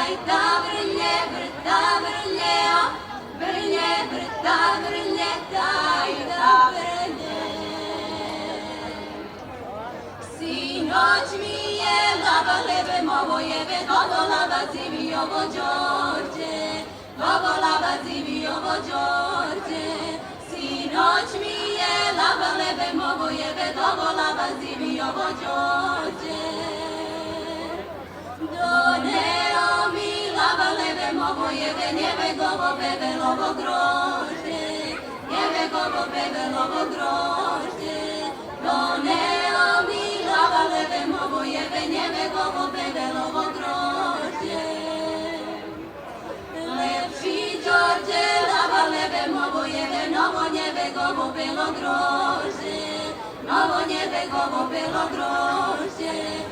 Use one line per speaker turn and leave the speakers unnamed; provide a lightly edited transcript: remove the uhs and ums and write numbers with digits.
Ajta vrlje, vrta vrlje, vrlje, vrta vrlje, tajta vrlje. Sinoć mi je lava leve, movo jeve, dovo lava zivi ovo Đorđe, dovo lava zivi ovo Đorđe. Sinoć mi je lava leve, movo jeve, dovo lava zivi ovo Đorđe. Doneo mi lava leve, movo jeve, njeve govo bebe lovo grožđe, njeve govo bebe lovo grožđe. Doneo mi lava leve, movo jeve, njeve govo bebe lovo grožđe. Lepši Đorđe, lava leve, movo jeve, novo njeve govo belo grožđe, novo njeve govo belo grožđe.